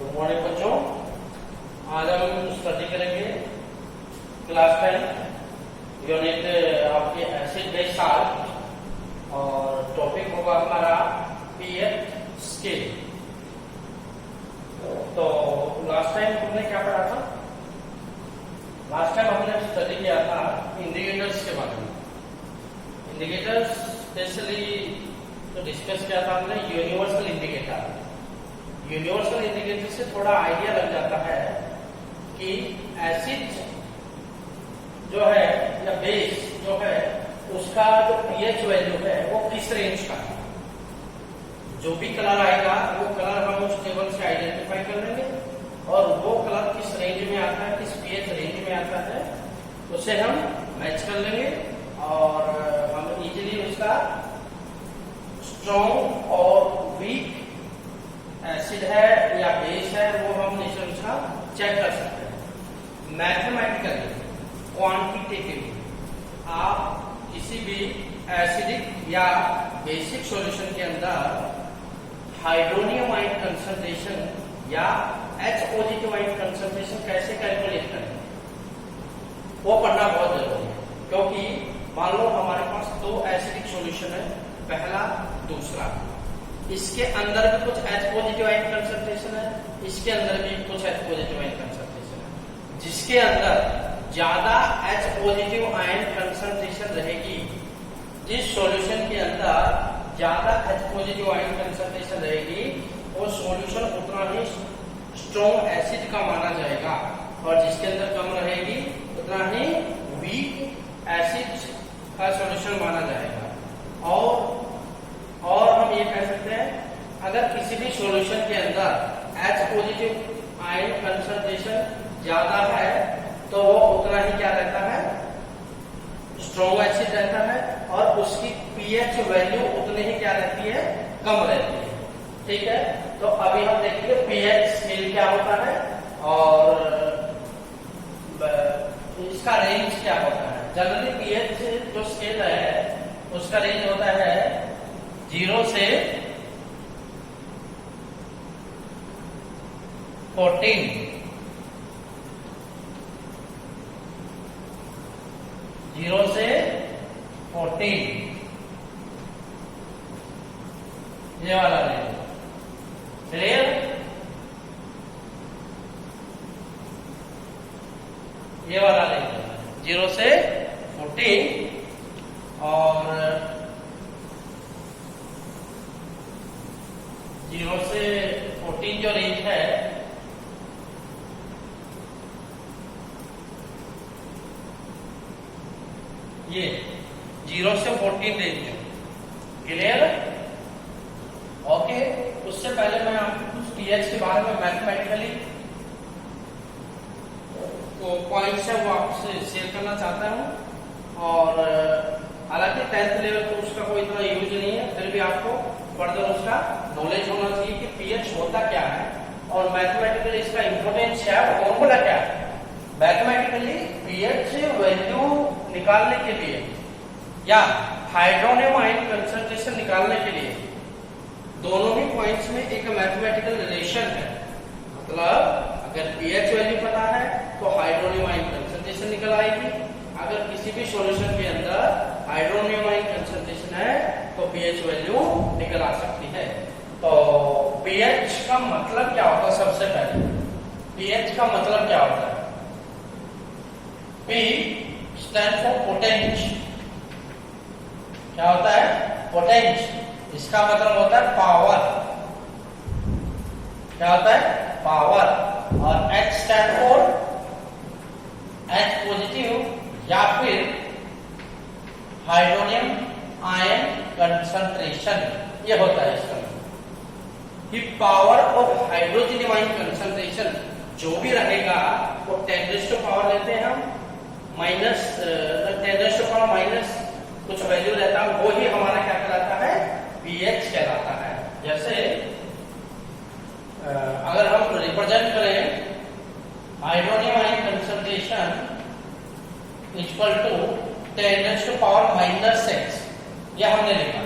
Good morning बच्चों, आज हम स्टडी करेंगे क्लास 10 यूनिट आपके एसिड बेस साल्ट और टॉपिक होगा हमारा पीएच स्केल। तो लास्ट टाइम हमने क्या पढ़ा था? लास्ट टाइम हमने स्टडी किया था इंडिकेटर्स के बारे में। इंडिकेटर्स स्पेशली तो डिस्कस किया था हमने यूनिवर्सल इंडिकेटर। यूनिवर्सल इंडिकेटर से थोड़ा आइडिया लग जाता है कि एसिड जो है या बेस जो है उसका जो पीएच वैल्यू है वो किस रेंज का है। जो भी कलर आएगा वो कलर हम उस टेबल से आइडेंटिफाई कर लेंगे और वो कलर किस रेंज में आता है, किस पीएच रेंज में आता है उसे हम मैच कर लेंगे और हम इजीली उसका स्ट्रॉन्ग और वीक एसिड है या बेस है वो हम नीचे उसका चेक कर सकते हैं। मैथमेटिकली क्वांटिटेटिवली आप किसी भी एसिडिक या बेसिक सॉल्यूशन के अंदर हाइड्रोनियम आयन कंसंट्रेशन या H पॉजिटिव आयन कंसंट्रेशन कैसे कैलकुलेट करें वो पढ़ना बहुत जरूरी है, क्योंकि मान लो हमारे पास दो एसिडिक सॉल्यूशन है, पहला दूसरा, इसके अंदर भी कुछ H पॉजिटिव आयन कंसंट्रेशन है, इसके अंदर भी कुछ H पॉजिटिव आयन कंसंट्रेशन है। जिसके अंदर ज्यादा H पॉजिटिव आयन कंसंट्रेशन रहेगी, जिस सॉल्यूशन के अंदर ज्यादा H पॉजिटिव आयन कंसंट्रेशन रहेगी वो सॉल्यूशन उतना ही स्ट्रॉन्ग एसिड का माना जाएगा और जिसके अंदर कम रहेगी उतना ही वीक एसिड का सॉल्यूशन माना जाएगा। और हम ये कह सकते हैं अगर किसी भी सॉल्यूशन के अंदर H पॉजिटिव आयन कंसंट्रेशन ज्यादा है तो वो उतना ही क्या रहता है, स्ट्रॉन्ग एसिड रहता है और उसकी पीएच वैल्यू उतनी ही क्या रहती है, कम रहती है। ठीक है, तो अभी हम देखेंगे पीएच स्केल क्या होता है और इसका रेंज क्या होता है। जनरली पीएच जो स्केल है उसका रेंज होता है 0 से 14, 0 से 14 ये वाला रेंज क्लियर। ये वाला रेंज 0 से 14 और 0 से 14 जो रेंज है ये 0 से 14 रेंज है। क्लियर? ओके, उससे पहले मैं आपको कुछ पीएच के बारे में मैथमेटिकली पॉइंट्स है वो आपसे शेयर करना चाहता हूं और हालांकि 10th लेवल तो उसका कोई इतना यूज नहीं है, फिर भी आपको फर्दर उसका नॉलेज होना चाहिए कि पीएच होता क्या है और मैथमेटिकली इसका इंपोर्टेंस क्या है, फॉर्मूला क्या है। मैथमेटिकली पीएच वैल्यू निकालने के लिए या हाइड्रोनियम आयन कंसंट्रेशन निकालने के लिए दोनों ही पॉइंट्स में एक मैथमेटिकल रिलेशन है। मतलब अगर पीएच वैल्यू पता है तो हाइड्रोनियम आयन कंसंट्रेशन निकल आएगी। अगर किसी भी सॉल्यूशन के अंदर हाइड्रोनियम आयन कंसंट्रेशन है तो पीएच वैल्यू निकल आ सकती है। तो पीएच का मतलब क्या होता है? सबसे पहले पीएच का मतलब क्या होता है? P स्टैंड फॉर पोटेंच। क्या होता है? पोटेंच। इसका मतलब होता है पावर। क्या होता है? पावर। और H stand for H positive या फिर हाइड्रोनियम आयन कंसंट्रेशन, ये होता है इसका कि power of hydrogen ion concentration जो भी रहेगा वो 10 टू पावर लेते हैं हम माइनस 10 टू पावर माइनस कुछ वैल्यू रहता है, वो ही हमारा क्या कहलाता है, पीएच कहलाता है। जैसे अगर हम रिप्रेजेंट करें hydronium ion concentration equal to 10 to power minus 6, यह हमने लिखा।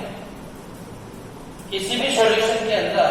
किसी भी सॉल्यूशन के अंदर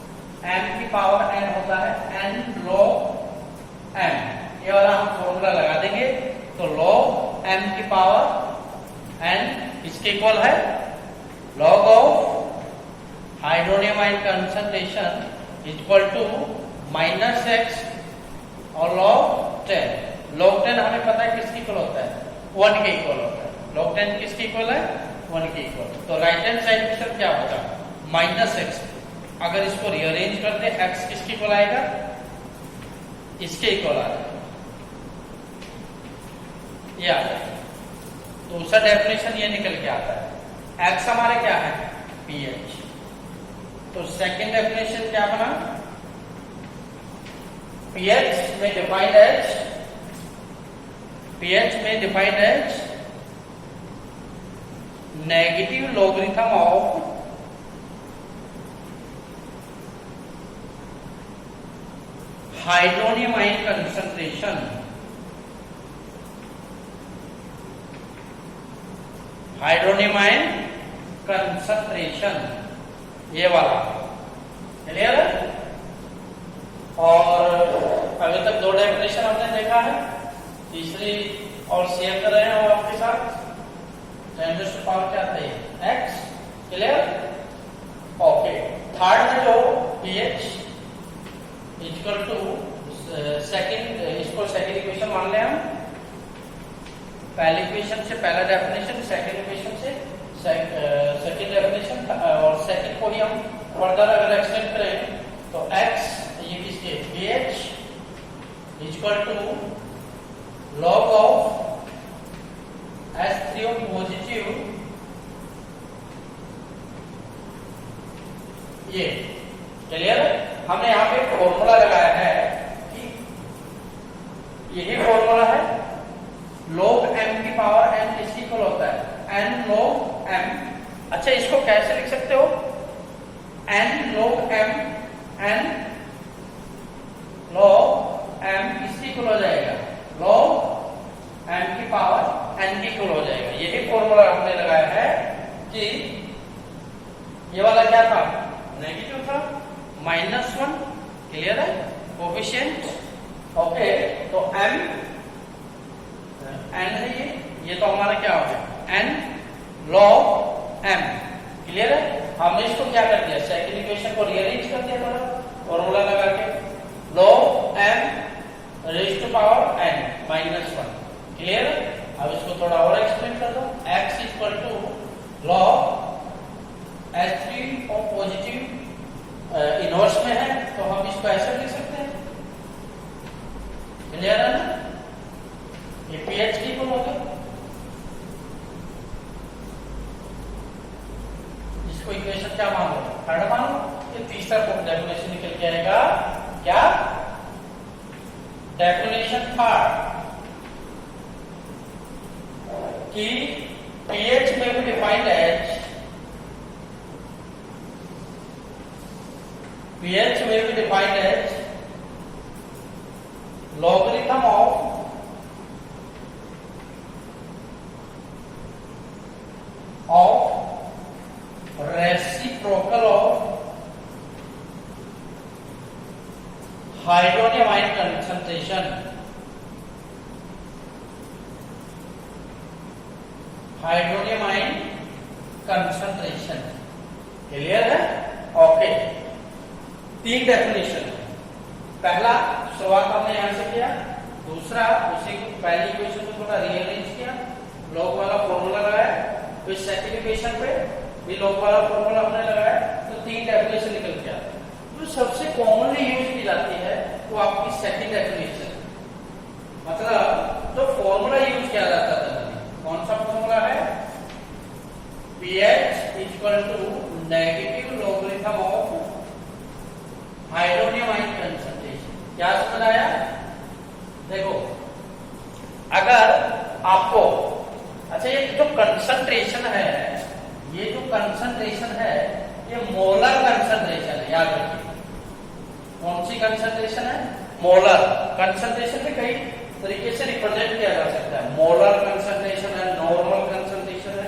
m की पावर n होता है n log m, ये वाला हम फॉर्मूला लगा देंगे। तो log m की पावर n इसके इक्वल है log of hydronium ion concentration equal to -x और log 10। log 10 हमें पता है किसके इक्वल होता है, 1 के इक्वल होता है। log 10 किसके इक्वल है, 1 के इक्वल। तो राइट हैंड साइड में सर क्या होगा, -x। अगर इसको रीअरेंज कर दे, x किसके इक्वल आएगा, इसके इक्वल आ जाएगा, ये आ जाएगा। तो उसका डेफिनेशन ये निकल के आता है। x हमारे क्या है, pH। तो सेकंड डेफिनेशन क्या बना, pH में डिफाइंड एज, pH में defined as negative logarithm of hydronium ion concentration, hydronium ion concentration, ये वाला क्लियर है। और अभी तक 2 डेफिनेशन हमने देखा है, तीसरी और शेयर कर रहे हैं और आपके साथ। 10 पावर क्या था ये, x, क्लियर। ओके, थर्ड में जो pH इक्वल टू सेकंड, इसको सेकंड इक्वेशन मान लें हम। पहले इक्वेशन से पहला डेफिनेशन, सेकंड इक्वेशन से सेकंड डेफिनेशन, और सेकंड को ही हम फर्दर अगर एक्सटेंड करें तो x ये किसके, pH equal to log of H3O positive, ये क्लियर है। हमने यहाँ पे फॉर्मूला लगाया है कि यही फॉर्मूला है, log m की पावर n किसकी इक्वल होता है, n log m। अच्छा, इसको कैसे लिख सकते हो, n log m, n log m किसकी इक्वल हो जाएगा, log m की पावर n की इक्वल हो जाएगा। यही फॉर्मूला हमने लगाया है कि ये वाला क्या था, नेगेटिव था, -1, क्लियर है, कोफिशिएंट। ओके, तो m n है, ये तो हमारा क्या हो गया, n log m, क्लियर है। हमने इसको क्या कर दिया, सेकंड इक्वेशन को रीअरेंज कर दिया थोड़ा, फॉर्मूला लगा के log m raise to power n -1। Clear? अब इसको थोड़ा और एक्सप्लेन कर दो। x equal to log h3 और पॉजिटिव इनवर्स में है तो हम इसको ऐसे लिख सकते हैं। क्लियर है ना? ये pH की इक्वल होगा, इसको इक्वेशन क्या मान लो? थर्ड मान लो। ये तीसरा डेफिनेशन निकल के आएगा क्या? डेफिनेशन थर्ड कि pH में भी defined as pH may be defined as logarithm of reciprocal of hydronium ion concentration, hydronium ion concentration। Clear है? ओके। तीन डेफिनेशन। पहला शुरुआत हमने यहां से किया, दूसरा उसी को पहली इक्वेशन को थोड़ा रीअरेंज किया, लॉग वाला फॉर्मूला लगाया, फिर सेकंड इक्वेशन पे भी लॉग वाला फॉर्मूला हमने लगाया, तो तीन डेफिनेशन निकल के आती है। जो सबसे कॉमनली यूज की जाती है वो आपकी सेकंड डेफिनेशन, मतलब जो फॉर्मूला यूज किया जाता था। कौन सा फॉर्मूला है? pH equal to negative logarithm of hydronium ion concentration. क्या समझ आया? देखो, अगर आपको अच्छा ये जो कंसंट्रेशन है, ये जो कंसंट्रेशन है ये मोलर कंसंट्रेशन है, याद रखिए। कौन सी कंसंट्रेशन है? मोलर। कंसंट्रेशन में कई तरीके से रिप्रेजेंट किया जा सकता है। मोलर कंसंट्रेशन है, नॉर्मल कंसंट्रेशन है,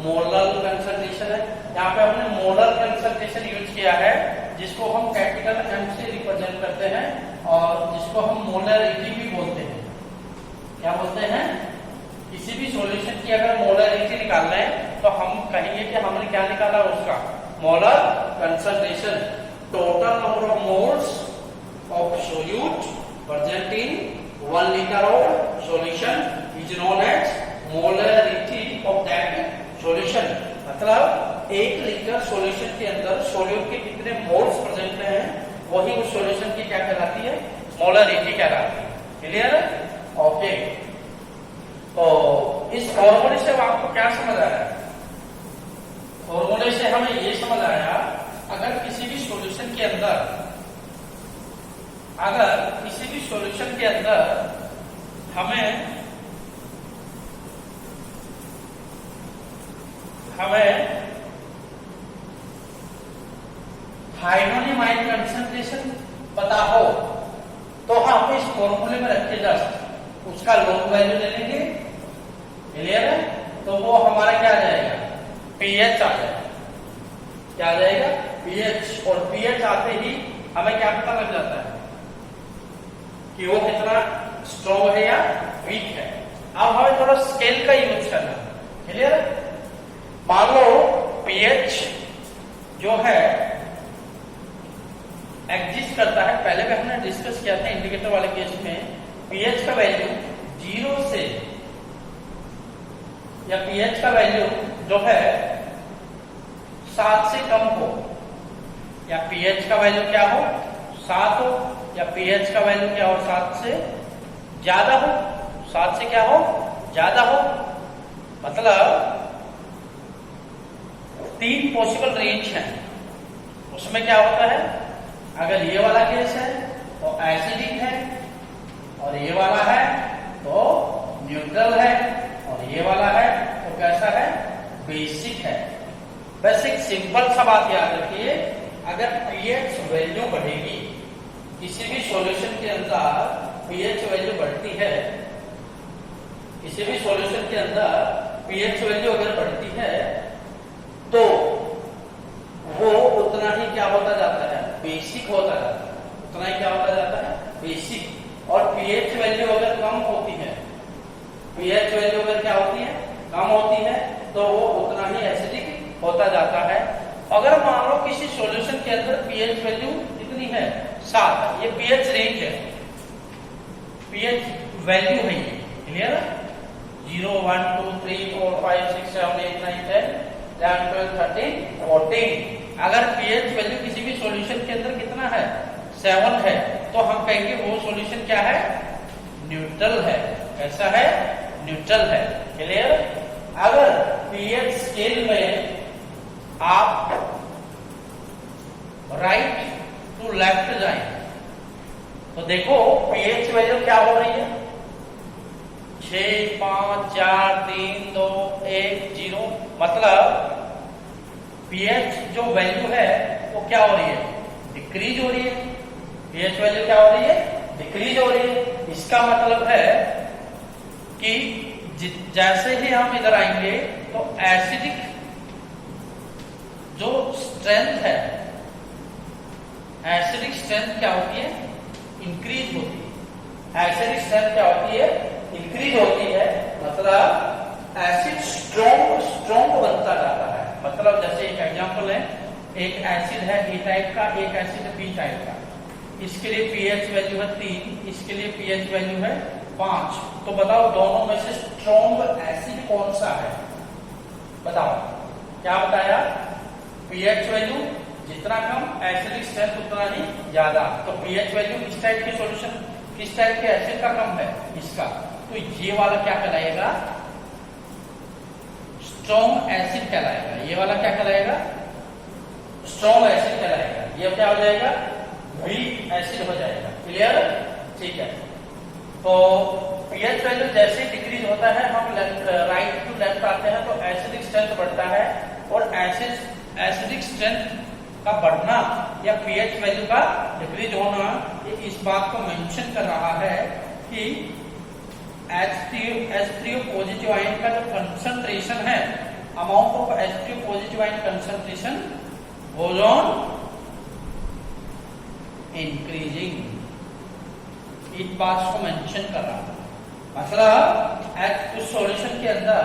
मोलर कंसंट्रेशन है। यहाँ पे हमने मोलर कंसंट्रेशन यूज किया है, जिसको हम कैपिटल M से रिप्रेजेंट करते हैं और जिसको हम मोलरिटी भी बोलते हैं। क्या बोलते हैं? किसी भी सॉल्यूशन की अगर मोलरिटी निकालना है तो हम कहेंगे कि हमने क्या निकाला उसका molar concentration. Total number of moles of solute present in 1 litre of solution is known as molarity of that solution. मतलब 1 लीटर सॉल्यूशन के अंदर सोल्यूट के कितने मोल्स प्रेजेंट हैं वही उस सॉल्यूशन की क्या कहलाती है? मोलरिटी कहलाती है। क्लियर है? ओके। तो इस फॉर्मूले से आपको क्या समझ आया? फॉर्मूले से हमें ये समझ आया, अगर किसी भी सॉल्यूशन के अंदर हमें हाइड्रोनियम आयन कंसंट्रेशन पता हो तो हम इस फॉर्मूले में रखे जा सकते, उसका लॉग वैल्यू ले लेंगे। क्लियर है? तो वो हमारा क्या आ जाएगा? pH आ जाएगा। क्या आ जाएगा? pH। और pH आते ही हमें क्या पता लग जाता है कि वो कितना स्ट्रॉन्ग है या वीक है। अब हमें थोड़ा स्केल का यूज करना है। क्लियर है? मान लो pH जो है एग्जिस्ट करता है, पहले भी हमने डिस्कस किया था इंडिकेटर वाले केस में, pH का वैल्यू 0 से या pH का वैल्यू जो है 7 से कम हो, या pH का वैल्यू क्या हो? 7 हो, या pH का वैल्यू क्या हो? 7 से ज्यादा हो। 7 से क्या हो? ज्यादा हो। मतलब 3 पॉसिबल रेंज हैं। उसमें क्या होता है? अगर ये वाला केस है तो एसिडिक है, और ये वाला है तो न्यूट्रल है, और ये वाला है तो कैसा है? बेसिक है। बेसिक सिंपल सा बात याद रखिए, अगर pH वैल्यू बढ़ेगी, किसी भी सॉल्यूशन के अंदर pH वैल्यू बढ़ती है, किसी भी सॉल्यूशन के अंदर pH वैल्यू अगर बढ़ती है तो वो उतना ही क्या होता जाता है? बेसिक होता जाता है। उतना ही क्या होता जाता है? बेसिक। और pH वैल्यू अगर कम होती है, pH वैल्यू अगर क्या होती है? कम होती है, तो वो उतना ही एसिडिक होता जाता है। अगर मान लो किसी सॉल्यूशन के अंदर pH वैल्यू कितनी है 7। ये पीएच रेंज है, पीएच वैल्यू है ये, क्लियर। 0 1 2 3 4 5 6 7 8 9 10 11 12 13 14। अगर पीएच वैल्यू किसी भी सॉल्यूशन के अंदर कितना है 7 है तो हम कहेंगे वो सॉल्यूशन क्या है, न्यूट्रल है। कैसा है, न्यूट्रल है, क्लियर। अगर पीएच स्केल में आप राइट टू लेफ्ट जाएं तो देखो पीएच वैल्यू क्या हो रही है, 6 5 4 3 2 1 0। मतलब पीएच जो वैल्यू है वो क्या हो रही है, डिक्रीज हो रही है। पीएच वैल्यू क्या हो रही है, डिक्रीज हो रही है। इसका मतलब है कि जैसे ही हम इधर आएंगे तो एसिडिक जो स्ट्रेंथ है, एसिडिक स्ट्रेंथ क्या होती है, इंक्रीज होती है। एसिडिक स्ट्रेंथ क्या होती है, इंक्रीज होती है। मतलब एसिड स्ट्रॉन्ग बनता जाता है। मतलब जैसे एक एग्जांपल है, एक एसिड है ए टाइप का, एक एसिड है बी टाइप का। इसके लिए पीएच वैल्यू है 3, इसके लिए पीएच वैल्यू है 5। तो बताओ दोनों में से स्ट्रॉन्ग एसिड कौन सा है, बताओ। क्या बताया, पीएच वैल्यू जितना कम एसिडिक स्ट्रेंथ उतना ही ज्यादा। तो पीएच वैल्यू किस टाइप की सॉल्यूशन, किस टाइप के एसिड का कम है, इसका। तो ये वाला क्या कहलाएगा, स्ट्रॉन्ग एसिड कहलाएगा। ये वाला क्या कहलाएगा, स्ट्रॉन्ग एसिड कहलाएगा। ये क्या हो जाएगा, वीक एसिड हो जाएगा, क्लियर, ठीक है। तो पीएच वैल्यू जैसे डिक्रीज होता है, हम राइट टू लेफ्ट आते हैं तो एसिडिक स्ट्रेंथ बढ़ता है। और एसिडिक स्ट्रेंथ का बढ़ना या पीएच वैल्यू का डिक्रीज होना, ये इस बात को मेंशन कर रहा है कि H3O पॉजिटिव आयन का जो कंसंट्रेशन है, amount of H3O positive ion concentration goes on increasing. इस बात को मेंशन कर रहा है। मतलब उस सॉल्यूशन के अंदर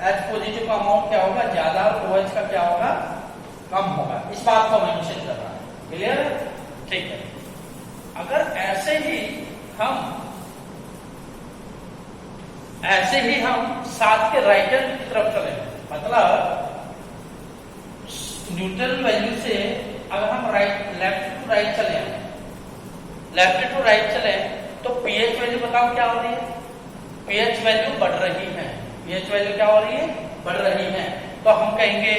H पॉजिटिव का अमाउंट क्या होगा, ज्यादा, और OH का क्या होगा, कम होगा। इस बात को मेंशन कर रहा है, क्लियर, ठीक है। अगर ऐसे ही हम साथ के राइट हैंड की तरफ चले, मतलब न्यूट्रल वैल्यू से अगर हम लेफ्ट टू राइट चले, लेफ्ट टू राइट चले तो पीएच वैल्यू बताओ क्या हो रही है, पीएच वैल्यू बढ़ रही है। पीएच वैल्यू क्या हो रही है, बढ़ रही है। तो हम कहेंगे,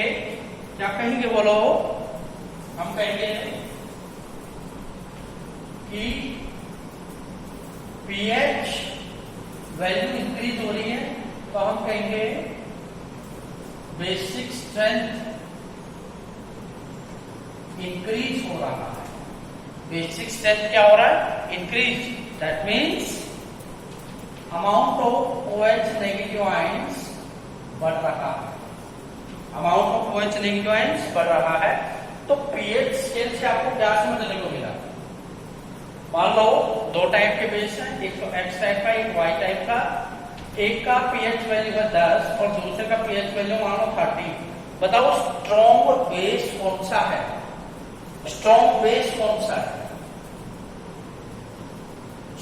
क्या कहेंगे बोलो, हम कहेंगे कि पीएच वैल्यू इंक्रीज हो रही है। तो हम कहेंगे बेसिक स्ट्रेंथ इंक्रीज हो रहा है। बेसिक स्ट्रेंथ क्या हो रहा है, increase. That means amount of OH negative ions बढ़ रहा है। Amount of OH negative ions बढ़ रहा है। तो पीएच स्केल से आपको क्या समझने को मिला, मान लो दो टाइप के बेस हैं, एक तो X टाइप का, एक Y टाइप का। एक का पीएच वैल्यू है 10 और दूसरे का पीएच वैल्यू मान लो 30। बताओ स्ट्रॉन्ग बेस कौन सा है, स्ट्रॉन्ग बेस कौन सा है,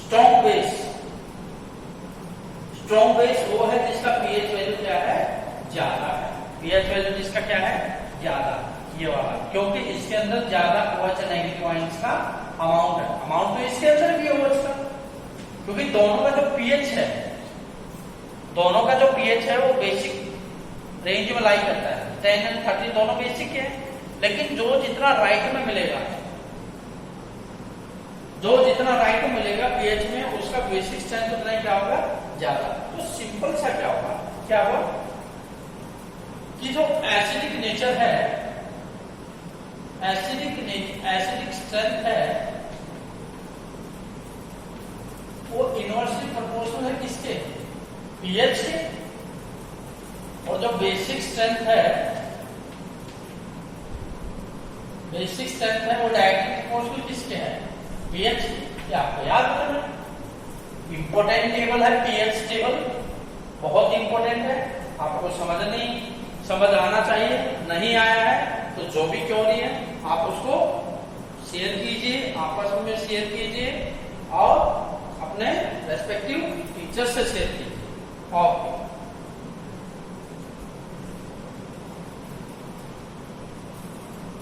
स्ट्रॉन्ग बेस वो है जिसका पीएच वैल्यू क्या है, ज्यादा है। पीएच वैल्यू जिसका क्या है, ज्यादा, ये वाला, क्योंकि इसके अंदर ज्यादा OH नेगेटिव आयंस का अमाउंट है। अमाउंट तो इसके अंदर भी है OH का, क्योंकि दोनों का जो पीएच है, दोनों का जो पीएच है वो बेसिक रेंज में लाई करता है। 10 और 30 दोनों बेसिक है। लेकिन जो जितना राइट में मिलेगा, जो जितना राइट में मिलेगा पीएच में, उसका बेसिक स्ट्रेंथ उतना ही क्या होगा, ज्यादा। तो सिंपल सा क्या होगा, क्या होगा कि जो एसिडिक नेचर है, एसिडिक स्ट्रेंथ है, वो इनवर्सली प्रोपोर्शनल है किसके, पीएच के। और जो बेसिक स्ट्रेंथ है, वो डायरेक्टली प्रोपोर्शनल किसके है, पीएच। ये आपको याद रखना, इंपॉर्टेंट टेबल है पीएच टेबल, बहुत इंपॉर्टेंट है। आपको समझ आना चाहिए। नहीं आया है तो जो भी क्यों नहीं है आप उसको शेयर कीजिए, शेयर कीजिए और अपने रेस्पेक्टिव टीचर से शेयर कीजिए। ओके।